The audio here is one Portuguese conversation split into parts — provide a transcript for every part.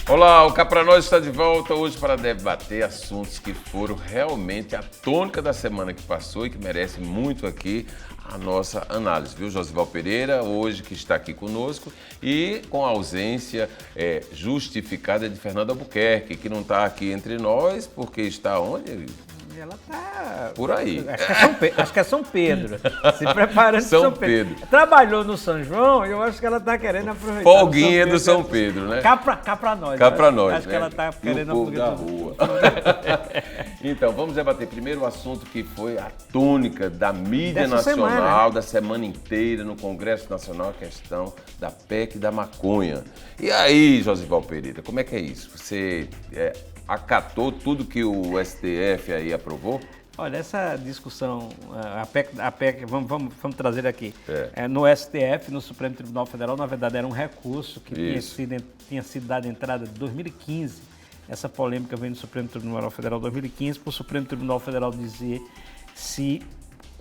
Olá, o Cá Pra Nós está de volta hoje para debater assuntos que foram realmente a tônica da semana que passou e que merecem muito aqui a nossa análise, viu? Josival Pereira, hoje que está aqui conosco e com a ausência justificada de Fernanda Albuquerque, que não está aqui entre nós porque está onde? Ela tá... Por aí. Acho que é São Pedro. Se preparando São Pedro. Trabalhou no São João e eu acho que ela tá querendo aproveitar. Folguinha do São Pedro, né? Cá pra nós. Cá pra nós, acho né? que ela tá querendo aproveitar. Da rua. Então, vamos debater primeiro o assunto que foi a tônica da mídia nacional, da semana inteira no Congresso Nacional, a questão da PEC da maconha. E aí, Josival Pereira, como é que é isso? Você acatou tudo que o STF aí aprovou? Olha, essa discussão, a PEC vamos trazer aqui. No STF, no Supremo Tribunal Federal, na verdade era um recurso que tinha sido dado entrada em 2015. Essa polêmica vem do Supremo Tribunal Federal 2015, para o Supremo Tribunal Federal dizer se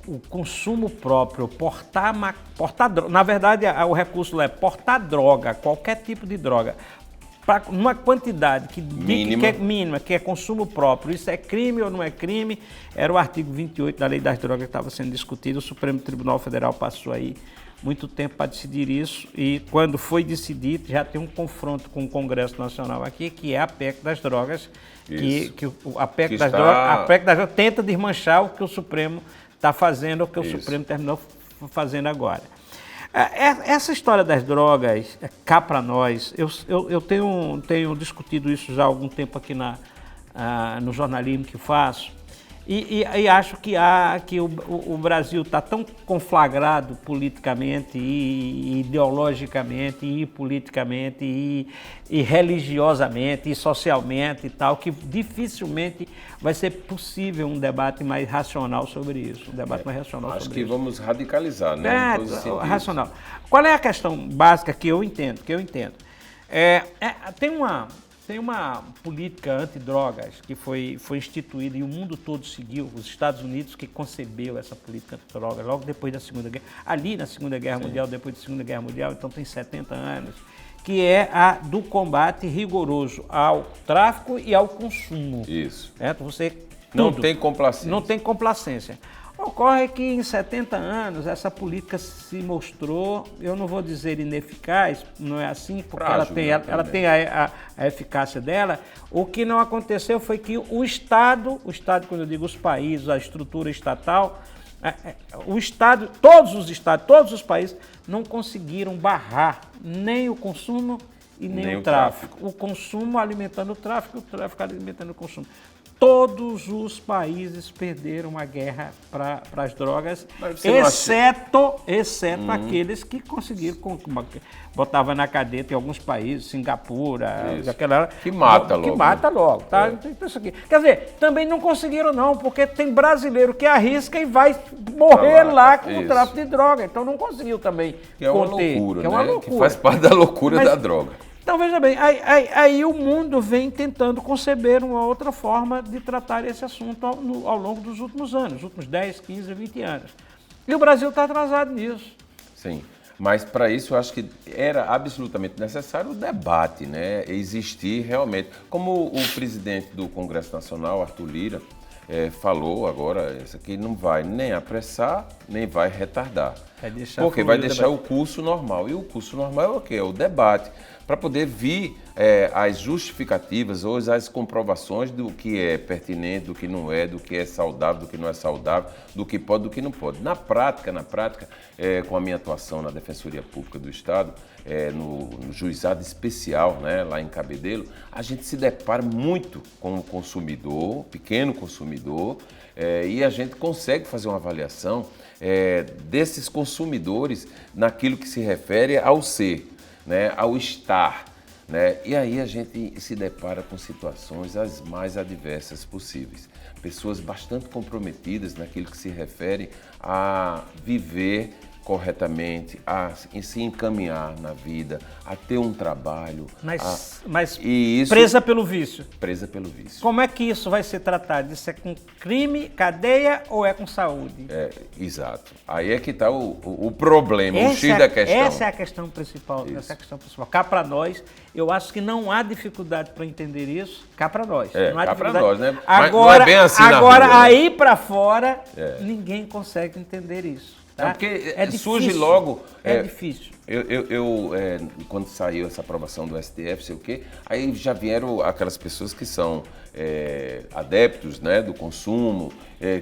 o consumo próprio, portar droga, na verdade o recurso lá é portar droga, qualquer tipo de droga, uma quantidade que é mínima, que é consumo próprio, isso é crime ou não é crime, era o artigo 28 da Lei das Drogas que estava sendo discutido. O Supremo Tribunal Federal passou aí muito tempo para decidir isso e quando foi decidido já tem um confronto com o Congresso Nacional aqui, que é a PEC das drogas, a PEC das drogas tenta desmanchar o que o Supremo está fazendo, o que o Supremo terminou fazendo agora. Essa história das drogas, cá para nós, eu tenho discutido isso já há algum tempo aqui no jornalismo que faço e acho que o Brasil está tão conflagrado politicamente e ideologicamente e politicamente e religiosamente e socialmente e tal, que dificilmente vai ser possível um debate mais racional sobre isso, Acho que vamos radicalizar, né? Racional. Qual é a questão básica que eu entendo? Tem uma política antidrogas que foi instituída e o mundo todo seguiu, os Estados Unidos que concebeu essa política antidrogas logo depois da Segunda Guerra, ali na Segunda Guerra Mundial, depois da Segunda Guerra Mundial, então tem 70 anos, que é a do combate rigoroso ao tráfico e ao consumo. Isso. Não tem complacência. Ocorre que em 70 anos essa política se mostrou, eu não vou dizer ineficaz, não é assim, porque ela tem a eficácia dela. O que não aconteceu foi que o Estado, quando eu digo os países, a estrutura estatal, todos os países não conseguiram barrar nem o consumo e nem o tráfico. O consumo alimentando o tráfico alimentando o consumo. Todos os países perderam a guerra para as drogas, exceto aqueles que conseguiram, botava na cadeia, tem alguns países, Singapura, que mata logo. Que mata logo, tá? Isso aqui. Quer dizer, também não conseguiram não, porque tem brasileiro que arrisca e vai morrer lá com o tráfico de droga, então não conseguiu também conter. Uma loucura, que é uma loucura. Que faz parte da loucura da droga. Então, veja bem, aí o mundo vem tentando conceber uma outra forma de tratar esse assunto ao longo dos últimos anos, últimos 10, 15, 20 anos. E o Brasil está atrasado nisso. Sim, mas para isso eu acho que era absolutamente necessário o debate, né? Existir realmente. Como o presidente do Congresso Nacional, Arthur Lira, falou agora, isso aqui não vai nem apressar, nem vai retardar. Porque vai deixar o curso normal. E o curso normal é o quê? É o debate. Para poder vir as justificativas ou as comprovações do que é pertinente, do que não é, do que é saudável, do que não é saudável, do que pode, do que não pode. Na prática, com a minha atuação na Defensoria Pública do Estado, no juizado especial, né, lá em Cabedelo, a gente se depara muito com o consumidor, pequeno consumidor, e a gente consegue fazer uma avaliação desses consumidores naquilo que se refere ao ser, né, ao estar, né? E aí a gente se depara com situações as mais adversas possíveis. Pessoas bastante comprometidas naquilo que se refere a viver corretamente, a se encaminhar na vida, a ter um trabalho. Mas presa pelo vício. Presa pelo vício. Como é que isso vai ser tratado? Isso é com crime, cadeia ou é com saúde? Exato. Aí é que está o problema, o X da questão. Essa é a questão principal. Essa é a questão principal. Cá para nós, eu acho que não há dificuldade para entender isso. Cá para nós. Não há cá para nós, né? Agora, mas não é bem assim agora na rua, aí para fora, ninguém consegue entender isso. Tá? Porque difícil, surge logo... É difícil. Quando saiu essa aprovação do STF, sei o quê, aí já vieram aquelas pessoas que são adeptos, né, do consumo,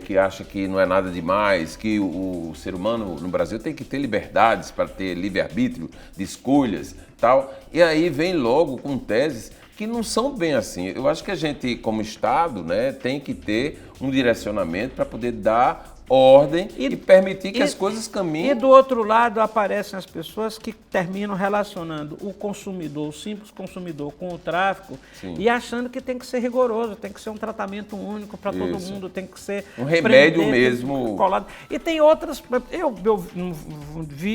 que acham que não é nada demais, que o ser humano no Brasil tem que ter liberdades para ter livre-arbítrio de escolhas, tal. E aí vem logo com teses que não são bem assim. Eu acho que a gente, como Estado, né, tem que ter um direcionamento para poder dar ordem e permitir que as coisas caminhem. E do outro lado aparecem as pessoas que terminam relacionando o consumidor, o simples consumidor, com o tráfico. Sim. E achando que tem que ser rigoroso, tem que ser um tratamento único para todo mundo, tem que ser um remédio mesmo. Colado. E tem outras. Eu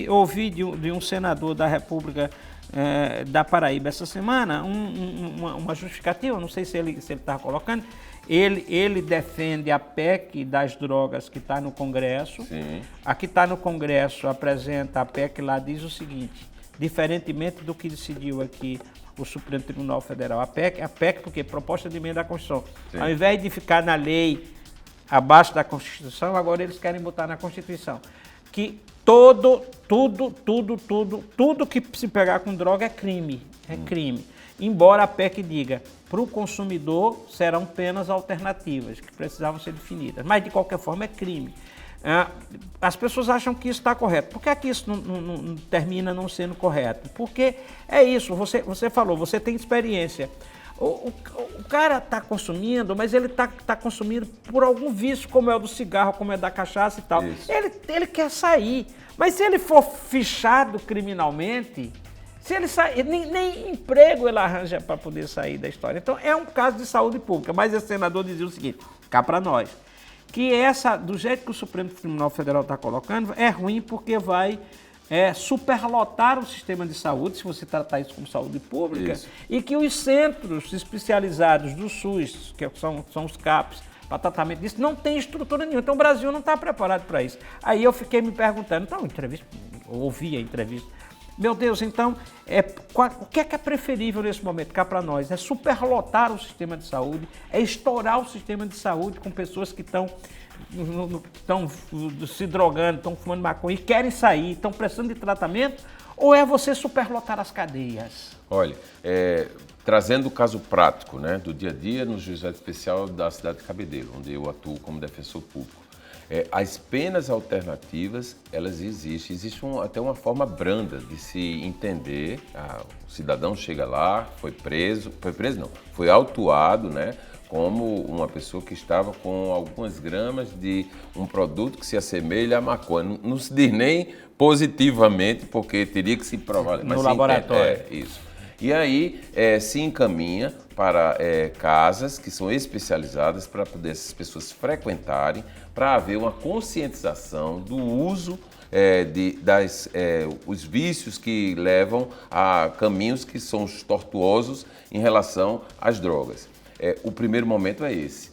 ouvi de um senador da República da Paraíba essa semana uma justificativa, não sei se ele está colocando. Ele defende a PEC das drogas que está no Congresso. Sim. A que está no Congresso apresenta a PEC lá, diz o seguinte: diferentemente do que decidiu aqui o Supremo Tribunal Federal, a PEC porque proposta de emenda à Constituição, sim, ao invés de ficar na lei abaixo da Constituição, agora eles querem botar na Constituição que tudo que se pegar com droga é crime, crime. Embora a PEC diga, para o consumidor serão penas alternativas, que precisavam ser definidas. Mas, de qualquer forma, é crime. As pessoas acham que isso está correto. Por que é que isso não termina não sendo correto? Porque é isso, você falou, você tem experiência. O cara está consumindo, mas ele está consumindo por algum vício, como é o do cigarro, como é da cachaça e tal. Ele quer sair. Mas se ele for fichado criminalmente... Se ele sair, nem emprego ele arranja para poder sair da história. Então, é um caso de saúde pública. Mas esse senador dizia o seguinte, cá para nós, que do jeito que o Supremo Tribunal Federal está colocando, é ruim porque vai superlotar o sistema de saúde, se você tratar isso como saúde pública, e que os centros especializados do SUS, que são os CAPs, para tratamento disso, não tem estrutura nenhuma. Então, o Brasil não está preparado para isso. Aí eu fiquei me perguntando, ouvi a entrevista, meu Deus, então, o que é preferível nesse momento, cá para nós? É superlotar o sistema de saúde, é estourar o sistema de saúde com pessoas que estão se drogando, estão fumando maconha e querem sair, estão precisando de tratamento, ou é você superlotar as cadeias? Olha, trazendo o caso prático, né, do dia a dia no Juizado Especial da cidade de Cabedelo, onde eu atuo como defensor público. As penas alternativas, elas existem. Existe até uma forma branda de se entender. O cidadão chega lá, foi autuado, né, como uma pessoa que estava com algumas gramas de um produto que se assemelha à maconha. Não se diz nem positivamente, porque teria que se provar. No laboratório. Isso. E aí se encaminha para casas que são especializadas para poder essas pessoas frequentarem, para haver uma conscientização do uso os vícios que levam a caminhos que são tortuosos em relação às drogas. O primeiro momento é esse.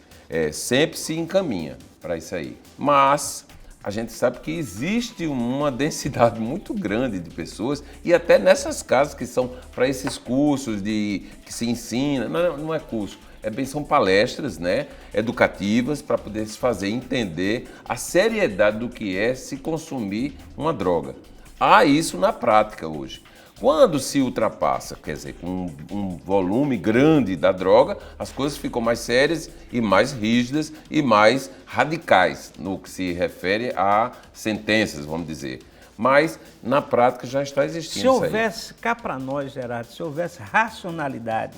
Sempre se encaminha para isso aí. Mas a gente sabe que existe uma densidade muito grande de pessoas e até nessas casas que são para esses cursos que se ensina, não é curso, são palestras, né, educativas para poder se fazer entender a seriedade do que é se consumir uma droga. Há isso na prática hoje. Quando se ultrapassa, quer dizer, com um volume grande da droga, as coisas ficam mais sérias e mais rígidas e mais radicais no que se refere a sentenças, vamos dizer. Mas, na prática, já está existindo isso aí. Se houvesse, cá para nós, Gerardo, se houvesse racionalidade,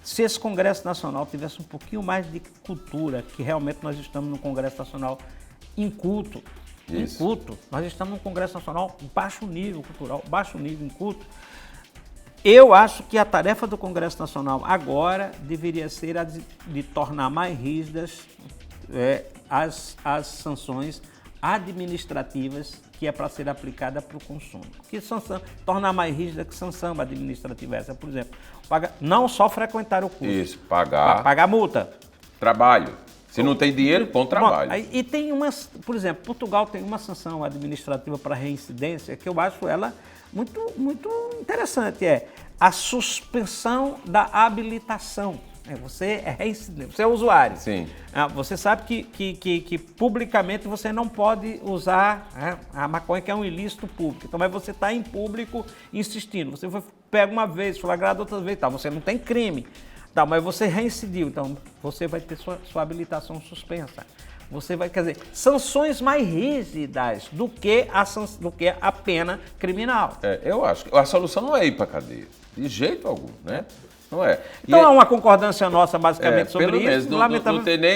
se esse Congresso Nacional tivesse um pouquinho mais de cultura, que realmente nós estamos no Congresso Nacional inculto, nós estamos num Congresso Nacional baixo nível cultural, baixo nível inculto. Eu acho que a tarefa do Congresso Nacional agora deveria ser a de tornar mais rígidas as sanções administrativas que é para ser aplicada para o consumo. Que sanção, tornar mais rígida que sanção administrativa essa, por exemplo, não só frequentar o curso. Isso, pagar. Pagar multa. Trabalho. Se não tem dinheiro, bom trabalho. Bom, e tem umas, por exemplo, Portugal tem uma sanção administrativa para reincidência que eu acho ela muito, muito interessante, é a suspensão da habilitação. Você é reincidente, você é usuário. Sim. Você sabe que publicamente você não pode usar a maconha, que é um ilícito público. Então, mas você está em público insistindo. Você pega uma vez, flagrado outra vez, tá, você não tem crime. Tá, mas você reincidiu, então você vai ter sua habilitação suspensa. Você vai, quer dizer, sanções mais rígidas do que a pena criminal. Eu acho que a solução não é ir para a cadeia, de jeito algum, né? Não é. Então há uma concordância nossa, basicamente, sobre pelo isso. Menos,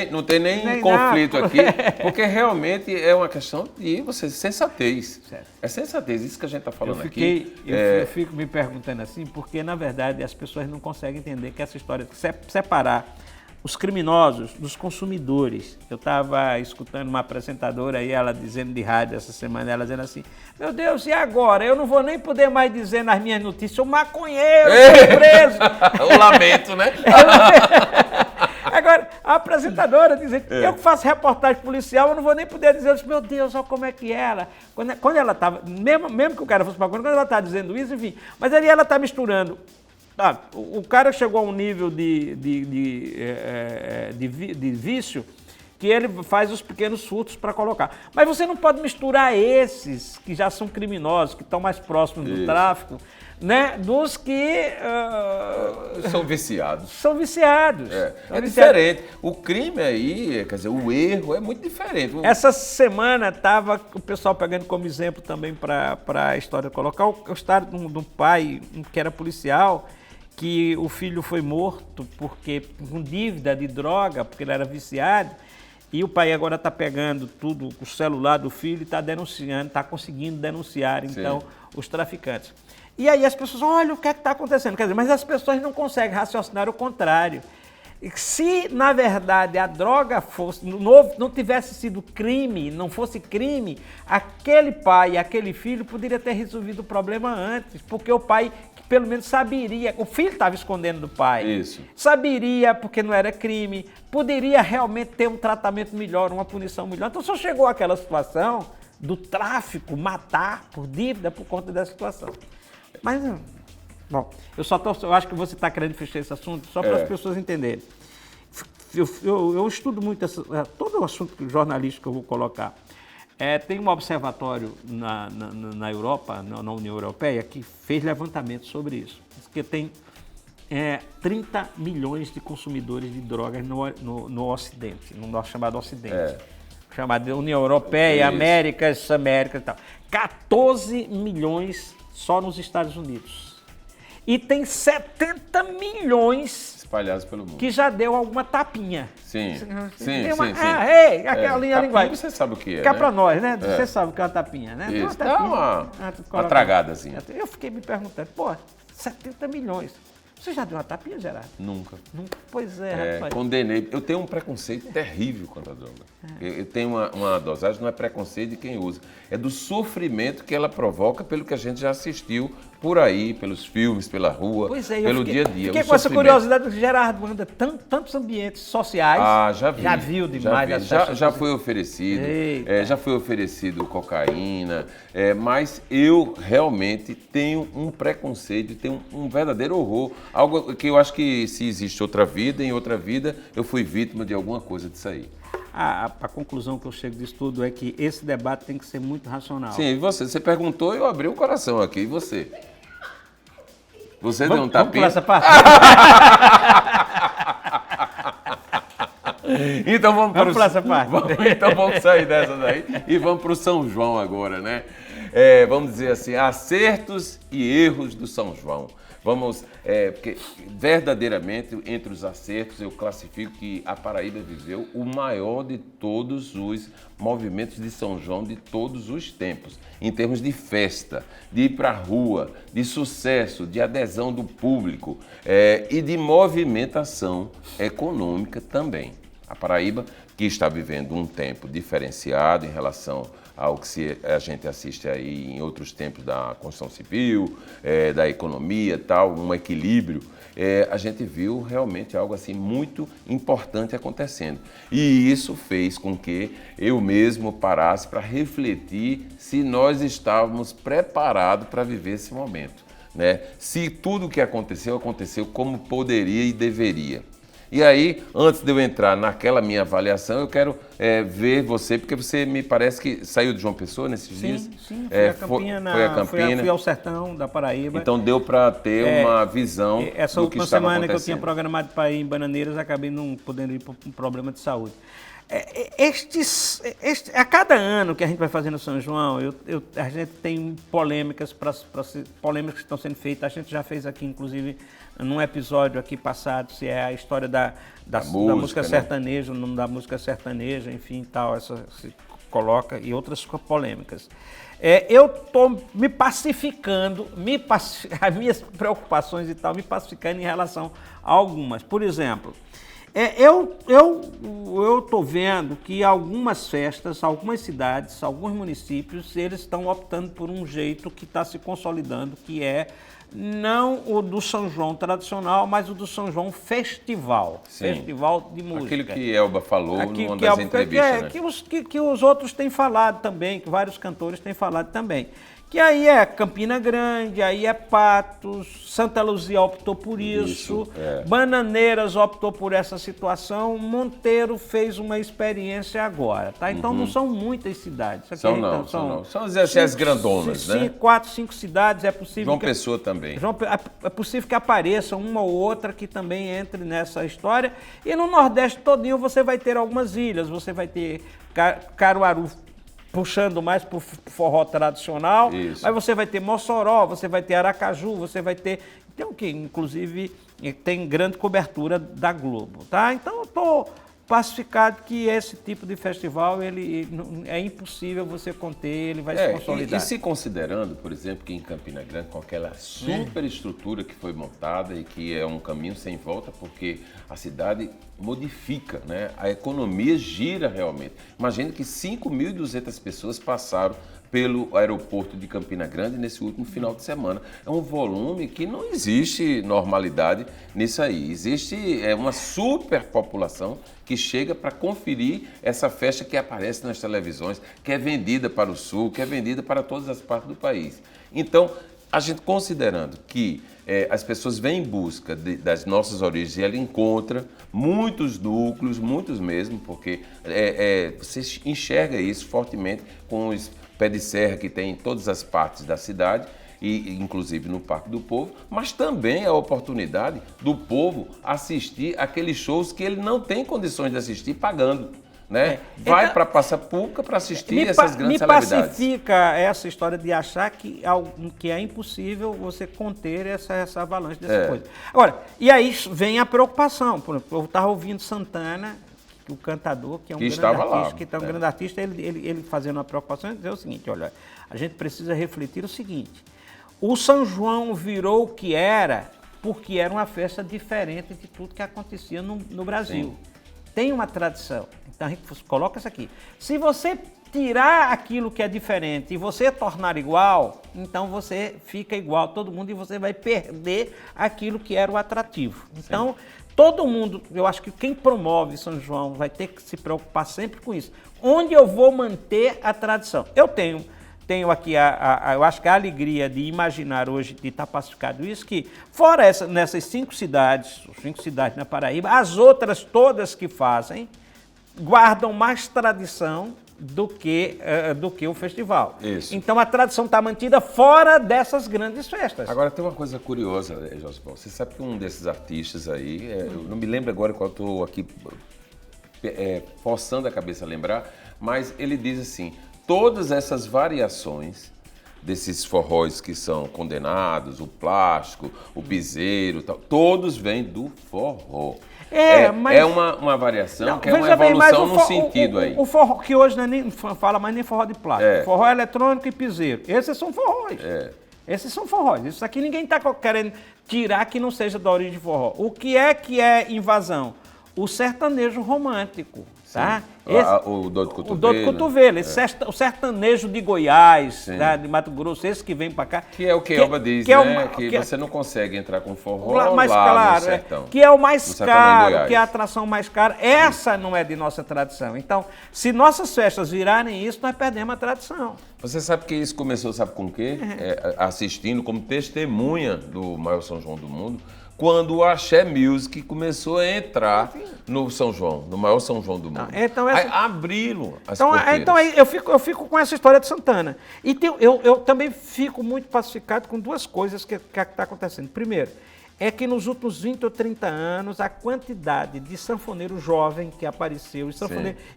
não tem nem conflito aqui, porque realmente é uma questão de sensatez. Certo. É sensatez, isso que a gente está falando aqui. Eu fico me perguntando assim, porque, na verdade, as pessoas não conseguem entender que essa história de separar os criminosos dos consumidores. Eu estava escutando uma apresentadora aí, ela dizendo de rádio essa semana, ela dizendo assim, meu Deus, e agora? Eu não vou nem poder mais dizer nas minhas notícias, o maconheiro foi preso. O lamento, né? Agora, a apresentadora dizendo, eu que faço reportagem policial, eu não vou nem poder dizer, eu disse, meu Deus, olha como é que era. Quando ela estava, mesmo que o cara fosse maconheiro, quando ela está dizendo isso, enfim, mas ali ela está misturando. O cara chegou a um nível de vício que ele faz os pequenos furtos para colocar. Mas você não pode misturar esses que já são criminosos, que estão mais próximos do tráfico, né, dos que são viciados. São viciados. É diferente. O crime aí, quer dizer, o erro é muito diferente. Essa semana estava o pessoal pegando como exemplo também para a história colocar o história de um pai que era policial, que o filho foi morto com dívida de droga, porque ele era viciado, e o pai agora está pegando tudo, o celular do filho e está denunciando, está conseguindo denunciar, então, os traficantes. E aí as pessoas, olha o que é que está acontecendo, quer dizer, mas as pessoas não conseguem raciocinar o contrário. Se, na verdade, a droga não tivesse sido crime, não fosse crime, aquele pai e aquele filho poderia ter resolvido o problema antes, porque o pai pelo menos saberia, o filho estava escondendo do pai. Isso. Saberia porque não era crime, poderia realmente ter um tratamento melhor, uma punição melhor. Então só chegou àquela situação do tráfico, matar por dívida por conta dessa situação. Mas, bom, eu acho que você está querendo fechar esse assunto só para as pessoas entenderem. Eu estudo muito todo o assunto jornalístico que eu vou colocar. Tem um observatório na Europa, na União Europeia, que fez levantamento sobre isso. Que tem 30 milhões de consumidores de drogas no Ocidente, no nosso chamado Ocidente. Chamado União Europeia, Américas e tal. 14 milhões só nos Estados Unidos. E tem 70 milhões espalhados pelo mundo, que já deu alguma tapinha. Sim. Aquela linha linguagem. Você sabe o que é, Fica pra nós, né? Você sabe o que é uma tapinha, né? Isso, tem uma tragadazinha. Eu fiquei me perguntando, 70 milhões. Você já deu uma tapinha, Gerardo? Nunca. Pois é, rapaz. Condenei. Eu tenho um preconceito terrível contra a droga. Eu tenho uma dosagem, não é preconceito de quem usa. É do sofrimento que ela provoca pelo que a gente já assistiu por aí, pelos filmes, pela rua, pelo dia a dia. Fiquei com essa curiosidade do Gerardo anda tantos ambientes sociais. Já vi. Já viu demais. Já foi oferecido. Já foi oferecido cocaína. Mas eu realmente tenho um preconceito, tenho um verdadeiro horror. Algo que eu acho que se existe outra vida, em outra vida eu fui vítima de alguma coisa disso aí. A conclusão que eu chego disso tudo é que esse debate tem que ser muito racional. Sim, e você? Você perguntou e eu abri o coração aqui. E você? Você deu um tapinha? Vamos pular essa parte? Então vamos pular essa parte. Então vamos sair dessa daí e vamos para o São João agora, né? Vamos dizer assim, acertos e erros do São João. Porque verdadeiramente, entre os acertos, eu classifico que a Paraíba viveu o maior de todos os movimentos de São João de todos os tempos, em termos de festa, de ir para a rua, de sucesso, de adesão do público e de movimentação econômica também. A Paraíba, que está vivendo um tempo diferenciado em relação ao que a gente assiste aí em outros tempos da construção civil, da economia, tal, um equilíbrio, a gente viu realmente algo assim muito importante acontecendo. E isso fez com que eu mesmo parasse para refletir se nós estávamos preparados para viver esse momento, né? Se tudo o que aconteceu como poderia e deveria. E aí, antes de eu entrar naquela minha avaliação, eu quero ver você, porque você me parece que saiu de João Pessoa nesses dias. Sim, fui a Campina, fui ao sertão da Paraíba. Então deu para ter uma visão do que estava acontecendo. Essa última semana que eu tinha programado para ir em Bananeiras, acabei não podendo ir por um problema de saúde. A cada ano que a gente vai fazendo São João, a gente tem polêmicas polêmicas que estão sendo feitas. A gente já fez aqui, inclusive, num episódio aqui passado, se é a história da música sertaneja, o nome da música sertaneja, enfim, tal, se coloca, e outras polêmicas. Eu estou me pacificando, as minhas preocupações e tal, me pacificando em relação a algumas. Por exemplo, eu estou vendo que algumas festas, algumas cidades, alguns municípios, eles estão optando por um jeito que está se consolidando, que é não o do São João tradicional, mas o do São João festival. Sim. Festival de música. Aquilo que Elba falou numa das entrevistas, né? Que os outros têm falado também, que vários cantores têm falado também. Que aí é Campina Grande, aí é Patos, Santa Luzia optou por isso, Bananeiras optou por essa situação, Monteiro fez uma experiência agora, tá? Então não são muitas cidades. São as grandonas, né? 4, 5 cidades, é possível. João Pessoa também. É possível que apareça uma ou outra que também entre nessa história. E no Nordeste todinho você vai ter algumas ilhas, você vai ter Caruaru, puxando mais para o forró tradicional, isso. Mas você vai ter Mossoró, você vai ter Aracaju, você vai ter... Então, que inclusive tem grande cobertura da Globo, tá? Então, eu estou pacificado que esse tipo de festival, ele é impossível você conter, ele vai se consolidar. E se considerando, por exemplo, que em Campina Grande, com aquela superestrutura que foi montada e que é um caminho sem volta, porque a cidade modifica, né? A economia gira realmente. Imagina que 5.200 pessoas passaram pelo aeroporto de Campina Grande nesse último final de semana. É um volume que não existe normalidade nisso aí. Existe uma superpopulação que chega para conferir essa festa que aparece nas televisões, que é vendida para o Sul, que é vendida para todas as partes do país. Então, a gente considerando que as pessoas vêm em busca das nossas origens e ela encontra muitos núcleos, muitos mesmo, porque você enxerga isso fortemente com os pé de serra que tem em todas as partes da cidade, e inclusive no Parque do Povo, mas também a oportunidade do povo assistir aqueles shows que ele não tem condições de assistir pagando. Né? Vai para Passapuca para assistir essas grandes celebridades. Me pacifica essa história de achar que é impossível você conter essa avalanche dessa coisa. Agora, e aí vem a preocupação. Por exemplo, eu estava ouvindo Santana, o cantador, que é um grande artista, ele fazendo uma preocupação, dizer o seguinte: olha, a gente precisa refletir o seguinte: o São João virou o que era porque era uma festa diferente de tudo que acontecia no Brasil. Sim. Tem uma tradição. Então a gente coloca isso aqui. Se você tirar aquilo que é diferente e você tornar igual, então você fica igual a todo mundo e você vai perder aquilo que era o atrativo. Então, todo mundo, eu acho que quem promove São João vai ter que se preocupar sempre com isso. Onde eu vou manter a tradição? Eu tenho aqui, eu acho que a alegria de imaginar hoje, de estar pacificado isso, que fora nessas 5 cidades na Paraíba, as outras todas que fazem, guardam mais tradição do que o festival. Isso. Então a tradição está mantida fora dessas grandes festas. Agora tem uma coisa curiosa, Josipão. Você sabe que um desses artistas aí, eu não me lembro agora qual, estou aqui forçando a cabeça a lembrar, mas ele diz assim: todas essas variações desses forróis que são condenados, o plástico, o piseiro, tal, todos vêm do forró. Mas... É uma variação, não, que é uma evolução no sentido aí. O forró, que hoje nem fala mais nem forró de plástico, forró eletrônico e piseiro. Esses são forróis. Esses são forróis. Isso aqui ninguém está querendo tirar que não seja da origem de forró. O que é invasão? O sertanejo romântico. Tá? O dor de cotovelo. O dor de cotovelo. O sertanejo de Goiás, tá? De Mato Grosso, esse que vem para cá. Que é o que Elba diz, né? Que você não consegue entrar com forró mais lá claro, no sertão. Que é o mais caro, que é a atração mais cara. Essa não é de nossa tradição. Então, se nossas festas virarem isso, nós perdemos a tradição. Você sabe que isso começou, sabe com o quê? Assistindo como testemunha do maior São João do mundo, quando o Axé Music começou a entrar no São João, no maior São João do mundo. Então, aí abriram as porteiras. Então aí eu fico com essa história de Santana. E eu também fico muito pacificado com duas coisas que está acontecendo. Primeiro, é que nos últimos 20 ou 30 anos, a quantidade de sanfoneiro jovem que apareceu,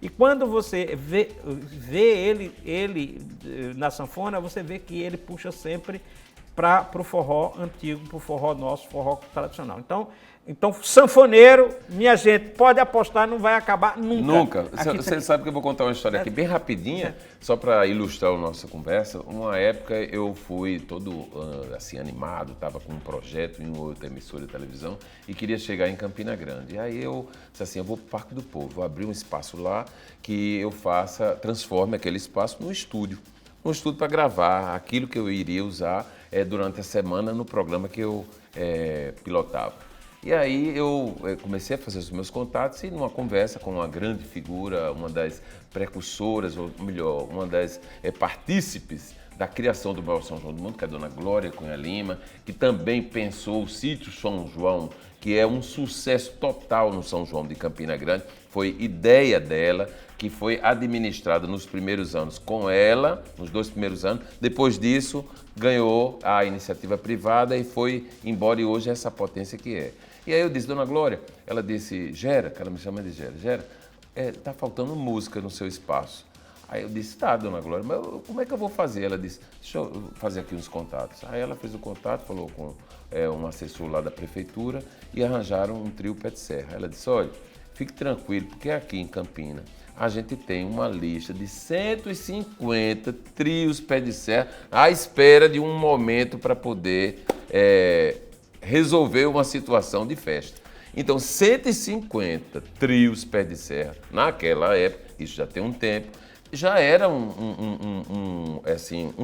e quando você vê ele na sanfona, você vê que ele puxa sempre para o forró antigo, para o forró nosso, forró tradicional. Então, sanfoneiro, minha gente, pode apostar, não vai acabar nunca. Você sabe que eu vou contar uma história aqui bem rapidinha, só para ilustrar a nossa conversa. Uma época eu fui todo assim animado, estava com um projeto em outra emissora de televisão e queria chegar em Campina Grande. E aí eu disse assim, eu vou para o Parque do Povo, vou abrir um espaço lá que eu transforme aquele espaço num estúdio. Um estúdio para gravar aquilo que eu iria usar durante a semana no programa que eu pilotava. E aí eu comecei a fazer os meus contatos e numa conversa com uma grande figura, uma das precursoras, ou melhor, uma das partícipes da criação do maior São João do mundo, que é a dona Glória Cunha Lima, que também pensou o sítio São João, que é um sucesso total no São João de Campina Grande. Foi ideia dela, que foi administrada nos primeiros anos com ela, nos 2 primeiros anos. Depois disso, ganhou a iniciativa privada e foi embora, e hoje é essa potência que é. E aí eu disse, dona Glória, ela disse, Gera, que ela me chama de Gera, tá faltando música no seu espaço. Aí eu disse, tá, dona Glória, mas como é que eu vou fazer? Ela disse, deixa eu fazer aqui uns contatos. Aí ela fez o contato, falou com um assessor lá da prefeitura e arranjaram um trio pé de serra. Ela disse, olha, fique tranquilo, porque aqui em Campina a gente tem uma lista de 150 trios pé de serra à espera de um momento para poder resolver uma situação de festa. Então, 150 trios pé de serra, naquela época, isso já tem um tempo, já era um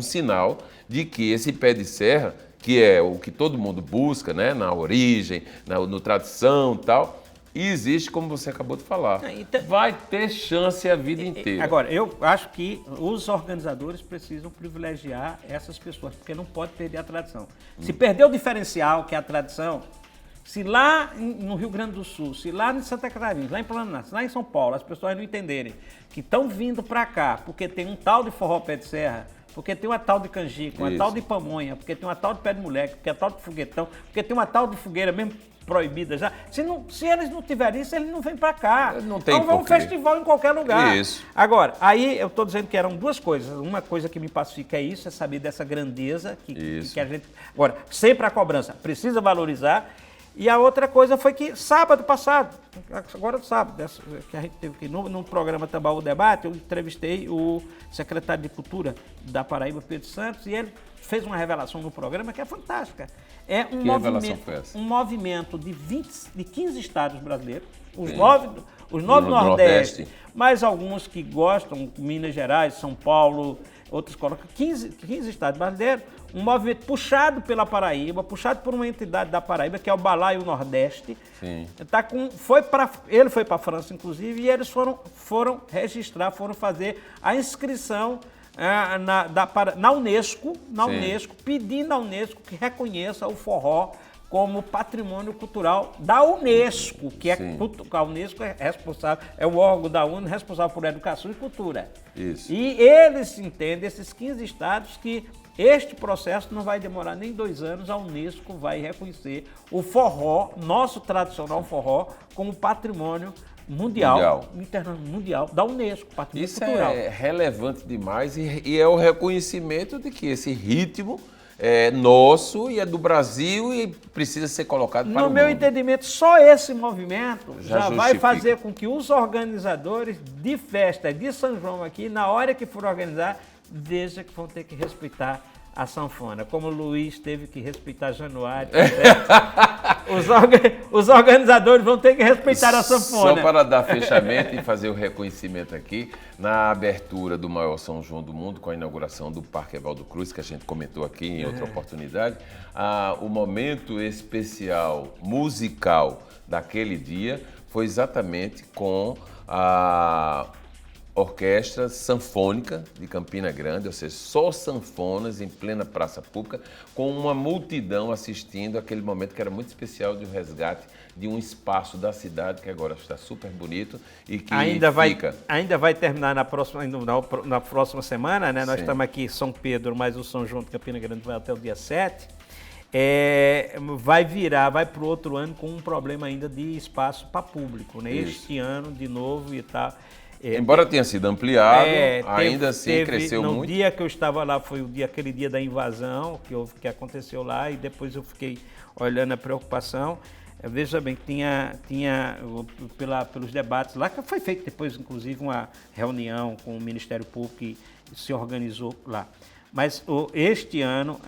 sinal de que esse pé de serra, que é o que todo mundo busca, né, na origem, no tradição e tal, e existe, como você acabou de falar. Vai ter chance a vida inteira. Agora, eu acho que os organizadores precisam privilegiar essas pessoas, porque não pode perder a tradição. Se perder o diferencial, que é a tradição, se lá no Rio Grande do Sul, se lá em Santa Catarina, lá em Planalto, lá em São Paulo, as pessoas não entenderem que estão vindo para cá porque tem um tal de forró pé de serra, porque tem uma tal de canjica, uma tal de pamonha, porque tem uma tal de pé de moleque, porque é tal de foguetão, porque tem uma tal de fogueira mesmo proibida já. Se eles não tiverem isso, eles não vêm para cá. Não tem então, um festival em qualquer lugar. Isso. Agora, aí eu estou dizendo que eram duas coisas. Uma coisa que me pacifica é isso, é saber dessa grandeza que a gente... Agora, sempre a cobrança precisa valorizar. E a outra coisa foi que sábado passado, agora sábado, que a gente teve aqui no programa Tambaú Debate, eu entrevistei o secretário de Cultura da Paraíba, Pedro Santos, e ele fez uma revelação no programa que é fantástica. É um movimento de 15 estados brasileiros, os 9 do Nordeste, mais alguns que gostam, Minas Gerais, São Paulo, outros colocam 15 estados brasileiros, um movimento puxado pela Paraíba, puxado por uma entidade da Paraíba, que é o Balaio Nordeste. Sim. Ele foi para a França, inclusive, e eles foram registrar, foram fazer a inscrição na Unesco, pedindo à Unesco que reconheça o forró como patrimônio cultural da Unesco, que a Unesco é responsável, é o órgão da ONU responsável por educação e cultura. Isso. E eles entendem, esses 15 estados, que este processo não vai demorar nem 2 anos, a Unesco vai reconhecer o forró, nosso tradicional forró, como patrimônio mundial da Unesco, patrimônio cultural. Isso é relevante demais e é o reconhecimento de que esse ritmo é nosso e é do Brasil e precisa ser colocado para o mundo. No meu entendimento, só esse movimento já vai fazer com que os organizadores de festa de São João aqui, na hora que for organizar, veja que vão ter que respeitar a sanfona, como o Luiz teve que respeitar Januário. Os organizadores vão ter que respeitar a sanfona. Só para dar fechamento e fazer o reconhecimento aqui, na abertura do maior São João do mundo, com a inauguração do Parque Evaldo Cruz, que a gente comentou aqui em outra oportunidade, o momento especial musical daquele dia foi exatamente com a Orquestra Sanfônica de Campina Grande, ou seja, só sanfonas em plena praça pública, com uma multidão assistindo aquele momento que era muito especial de um resgate de um espaço da cidade que agora está super bonito e que ainda vai terminar na próxima semana, né? Nós estamos aqui em São Pedro, mas o São João de Campina Grande vai até o dia 7. Vai para o outro ano com um problema ainda de espaço para público, né? Este ano, de novo, e tal. Embora tenha sido ampliado, ainda assim cresceu muito. No dia que eu estava lá foi aquele dia da invasão que aconteceu lá, e depois eu fiquei olhando a preocupação. Veja bem, tinha pelos debates lá, que foi feito depois, inclusive, uma reunião com o Ministério Público que se organizou lá. Mas este ano,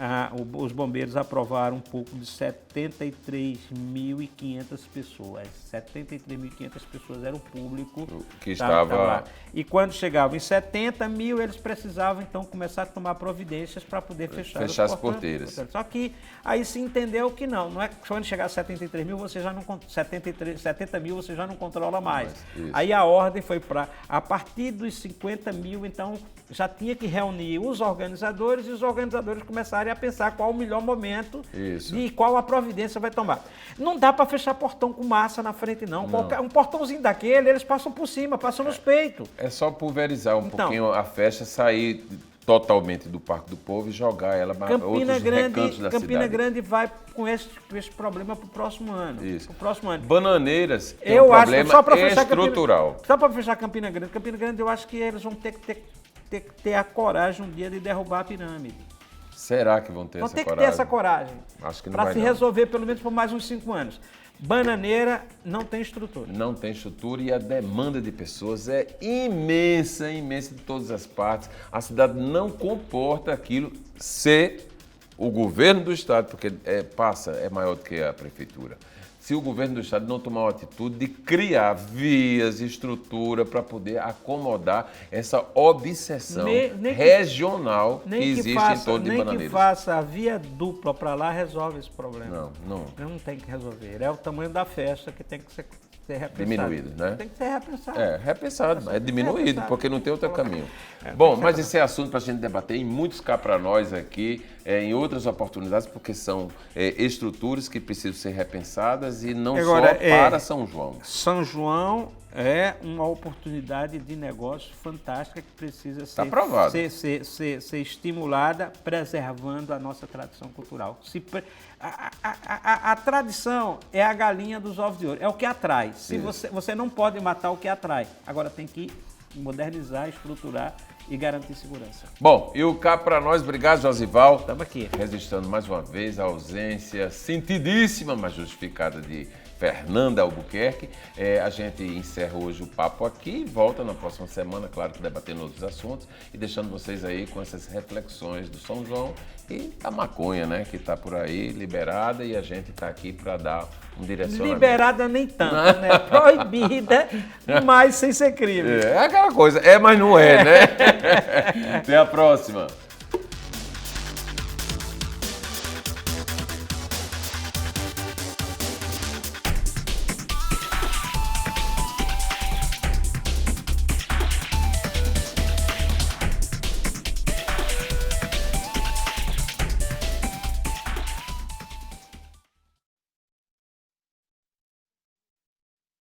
os bombeiros aprovaram um pouco de 73.500 pessoas. 73.500 pessoas era o público que estava lá. E quando chegavam em 70 mil, eles precisavam, então, começar a tomar providências para poder fechar as porteiras. Só que aí se entendeu que não é que quando chegar a 73 mil, você já não 70 mil, você já não controla mais. Aí a ordem foi para, a partir dos 50 mil, então, já tinha que reunir os organizadores, e os organizadores começarem a pensar qual o melhor momento e qual a providência vai tomar. Não dá para fechar portão com massa na frente, não. Um portãozinho daquele, eles passam por cima, passam nos peitos. É só pulverizar um pouquinho a festa, sair totalmente do Parque do Povo e jogar ela para outros recantos da cidade. Campina Grande vai com esse problema para o próximo ano. Isso. Pro próximo ano. Bananeiras tem eu um acho problema só para estrutural. Só para fechar Campina Grande. Campina Grande, eu acho que eles vão ter que ter a coragem um dia de derrubar a pirâmide. Será que vão ter essa coragem? Vão ter que ter essa coragem. Acho que não vai para se resolver pelo menos por mais uns 5 anos. Bananeira não tem estrutura. Não tem estrutura e a demanda de pessoas é imensa, imensa de todas as partes. A cidade não comporta aquilo se o governo do estado, porque é maior do que a prefeitura, se o governo do estado não tomar uma atitude de criar vias, estrutura para poder acomodar essa obsessão regional que existe em torno de Bananeiras. Nem que faça a via dupla para lá resolve esse problema. Não tem que resolver. É o tamanho da festa que tem que ser repensado. Diminuído, né? Tem que ser repensado. Repensado, é diminuído, porque não tem outro caminho. Bom, mas esse é assunto para a gente debater em muitos cá para nós aqui, em outras oportunidades, porque são estruturas que precisam ser repensadas e não só para São João. São João é uma oportunidade de negócio fantástica que precisa ser estimulada, preservando a nossa tradição cultural. A tradição é a galinha dos ovos de ouro, é o que atrai. Você não pode matar o que atrai, agora tem que modernizar, estruturar e garantir segurança. Bom, e o cá para nós, obrigado, Josival. Estamos aqui. Registrando mais uma vez a ausência sentidíssima, mas justificada de Fernanda Albuquerque. A gente encerra hoje o papo aqui e volta na próxima semana, claro que debatendo outros assuntos e deixando vocês aí com essas reflexões do São João e a maconha, né, que está por aí liberada e a gente está aqui para dar um direcionamento. Liberada nem tanto, né? Proibida, mas sem ser crime. É aquela coisa, mas não é, né? Até a próxima.